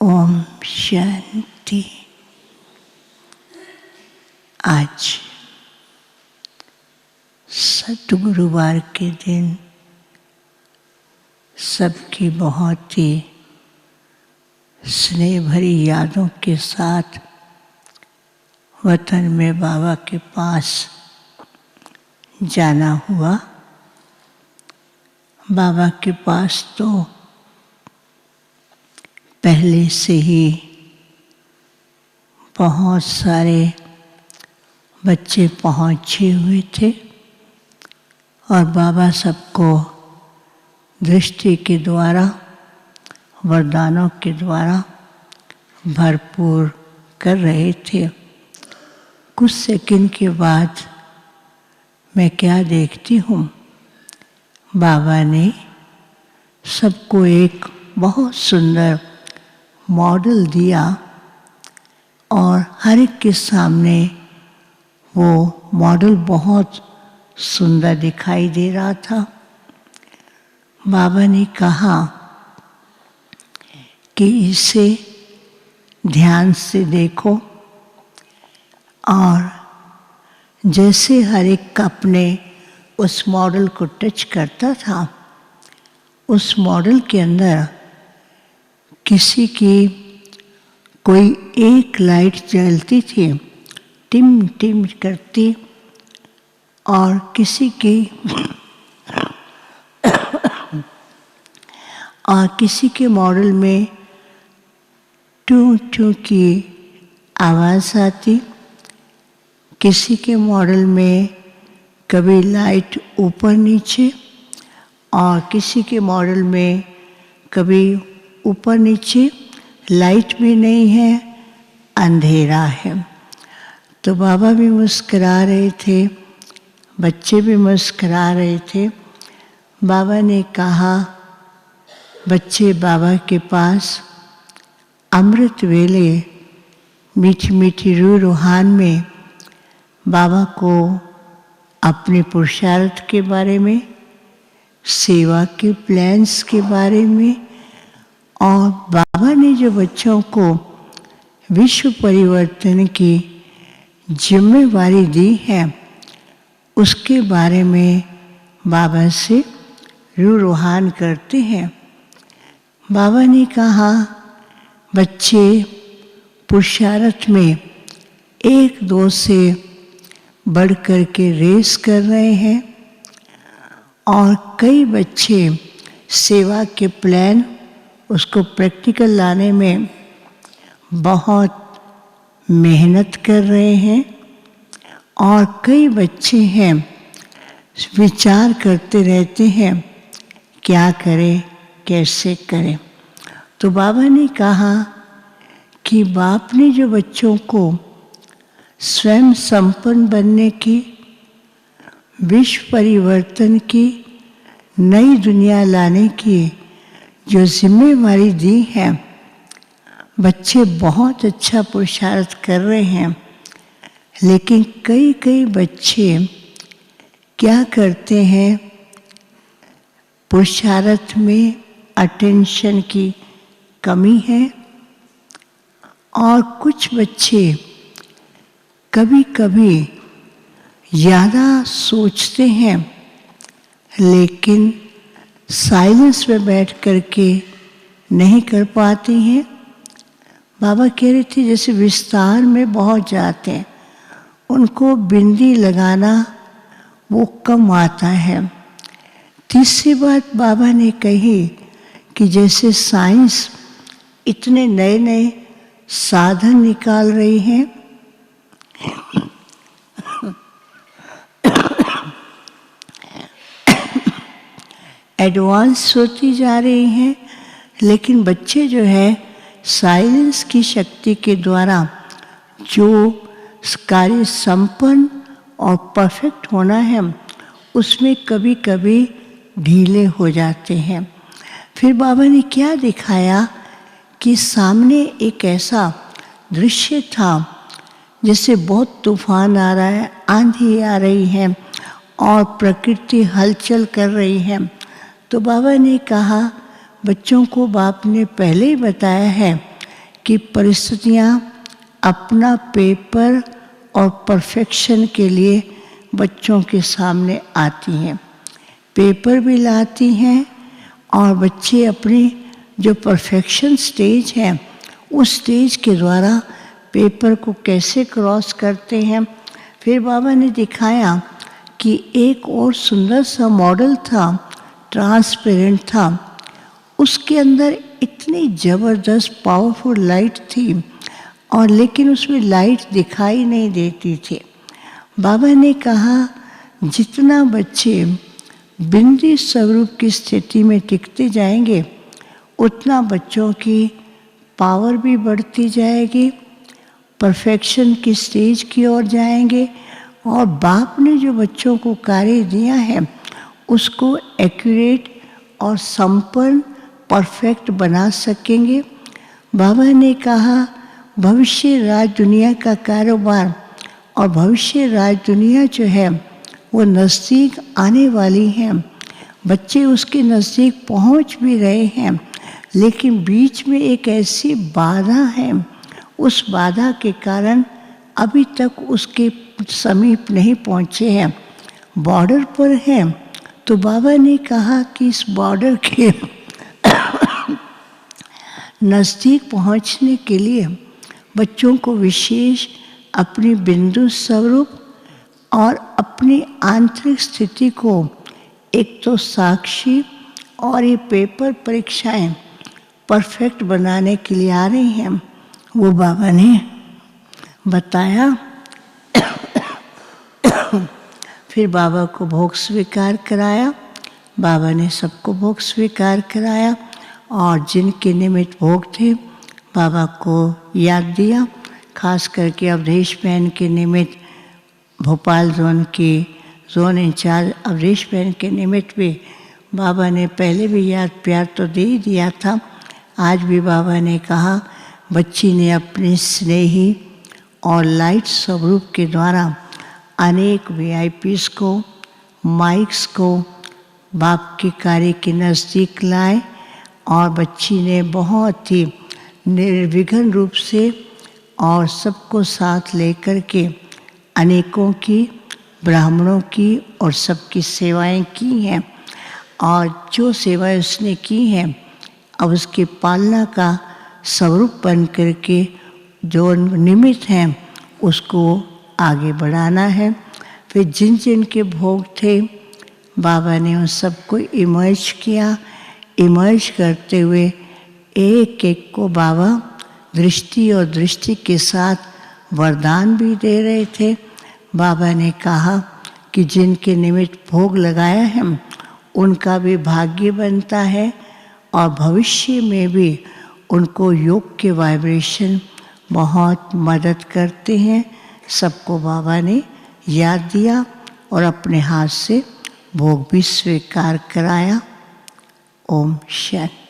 ओम शांति। आज सद्गुरुवार के दिन सबकी बहुत ही स्नेह भरी यादों के साथ वतन में बाबा के पास जाना हुआ। बाबा के पास तो पहले से ही बहुत सारे बच्चे पहुँचे हुए थे और बाबा सबको दृष्टि के द्वारा, वरदानों के द्वारा भरपूर कर रहे थे। कुछ सेकंड के बाद मैं क्या देखती हूँ, बाबा ने सबको एक बहुत सुंदर मॉडल दिया और हर एक के सामने वो मॉडल बहुत सुंदर दिखाई दे रहा था। बाबा ने कहा कि इसे ध्यान से देखो और जैसे हर एक अपने उस मॉडल को टच करता था, उस मॉडल के अंदर किसी की कोई एक लाइट जलती थी, टिम टिम करती, और किसी के मॉडल में टू टू की आवाज़ आती। किसी के मॉडल में कभी लाइट ऊपर नीचे और किसी के मॉडल में कभी ऊपर नीचे लाइट भी नहीं है, अंधेरा है। तो बाबा भी मुस्करा रहे थे, बच्चे भी मुस्करा रहे थे। बाबा ने कहा, बच्चे बाबा के पास अमृत वेले मीठी मीठी रूह रूहान में बाबा को अपने पुरुषार्थ के बारे में, सेवा के प्लान्स के बारे में, और बाबा ने जो बच्चों को विश्व परिवर्तन की जिम्मेवारी दी है, उसके बारे में बाबा से रूह रूहान करते हैं। बाबा ने कहा, बच्चे पुरुषार्थ में एक दो से बढ़ कर के रेस कर रहे हैं और कई बच्चे सेवा के प्लान, उसको प्रैक्टिकल लाने में बहुत मेहनत कर रहे हैं, और कई बच्चे हैं विचार करते रहते हैं क्या करें, कैसे करें। तो बाबा ने कहा कि बाप ने जो बच्चों को स्वयं संपन्न बनने की, विश्व परिवर्तन की, नई दुनिया लाने की जो जिम्मेवारी दी है, बच्चे बहुत अच्छा पुरुषार्थ कर रहे हैं। लेकिन कई कई बच्चे क्या करते हैं, पुरुषार्थ में अटेंशन की कमी है, और कुछ बच्चे कभी कभी ज़्यादा सोचते हैं लेकिन साइलेंस में बैठ करके नहीं कर पाती हैं। बाबा कह रहे थे जैसे विस्तार में बहुत जाते हैं, उनको बिंदी लगाना वो कम आता है। तीसरी बात बाबा ने कही कि जैसे साइंस इतने नए नए साधन निकाल रही है, एडवांस होती जा रही हैं, लेकिन बच्चे जो है साइलेंस की शक्ति के द्वारा जो कार्य संपन्न और परफेक्ट होना है, उसमें कभी कभी ढीले हो जाते हैं। फिर बाबा ने क्या दिखाया कि सामने एक ऐसा दृश्य था जैसे बहुत तूफान आ रहा है, आंधी आ रही है और प्रकृति हलचल कर रही है। तो बाबा ने कहा, बच्चों को बाप ने पहले ही बताया है कि परिस्थितियाँ अपना पेपर और परफेक्शन के लिए बच्चों के सामने आती हैं। पेपर भी लाती हैं और बच्चे अपनी जो परफेक्शन स्टेज है उस स्टेज के द्वारा पेपर को कैसे क्रॉस करते हैं। फिर बाबा ने दिखाया कि एक और सुंदर सा मॉडल था, ट्रांसपेरेंट था, उसके अंदर इतनी ज़बरदस्त पावरफुल लाइट थी और लेकिन उसमें लाइट दिखाई नहीं देती थी। बाबा ने कहा जितना बच्चे बिंदी स्वरूप की स्थिति में टिकते जाएंगे उतना बच्चों की पावर भी बढ़ती जाएगी, परफेक्शन की स्टेज की ओर जाएंगे और बाप ने जो बच्चों को कार्य दिया है उसको एक्यूरेट और संपन्न परफेक्ट बना सकेंगे। बाबा ने कहा भविष्य राज दुनिया का कारोबार और भविष्य राज दुनिया जो है वो नज़दीक आने वाली है। बच्चे उसके नज़दीक पहुंच भी रहे हैं, लेकिन बीच में एक ऐसी बाधा है, उस बाधा के कारण अभी तक उसके समीप नहीं पहुंचे हैं, बॉर्डर पर हैं। तो बाबा ने कहा कि इस बॉर्डर के नज़दीक पहुंचने के लिए बच्चों को विशेष अपनी बिंदु स्वरूप और अपनी आंतरिक स्थिति को एक तो साक्षी और ये पेपर परीक्षाएं परफेक्ट बनाने के लिए आ रही हैं, वो बाबा ने बताया। फिर बाबा को भोग स्वीकार कराया, बाबा ने सबको भोग स्वीकार कराया और जिनके निमित्त भोग थे बाबा को याद दिया। खास करके अवधेश बहन के निमित्त भोपाल जोन की जोन इंचार्ज अवधेश बहन के निमित्त भी बाबा ने पहले भी याद प्यार तो दे ही दिया था। आज भी बाबा ने कहा बच्ची ने अपने स्नेही और लाइट स्वरूप के द्वारा अनेक VIPs को, माइक्स को बाप के कार्य के नज़दीक लाए और बच्ची ने बहुत ही निर्विघ्न रूप से और सबको साथ लेकर के अनेकों की, ब्राह्मणों की और सबकी सेवाएं की हैं और जो सेवाएं उसने की हैं अब उसकी पालना का स्वरूप बन करके जो निमित्त हैं उसको आगे बढ़ाना है। फिर जिन जिन के भोग थे बाबा ने उन सबको इमर्ज किया। इमर्ज करते हुए एक एक को बाबा दृष्टि और दृष्टि के साथ वरदान भी दे रहे थे। बाबा ने कहा कि जिनके निमित्त भोग लगाया है उनका भी भाग्य बनता है और भविष्य में भी उनको योग के वाइब्रेशन बहुत मदद करते हैं। सबको बाबा ने याद दिया और अपने हाथ से भोग भी स्वीकार कराया। ओम शांति।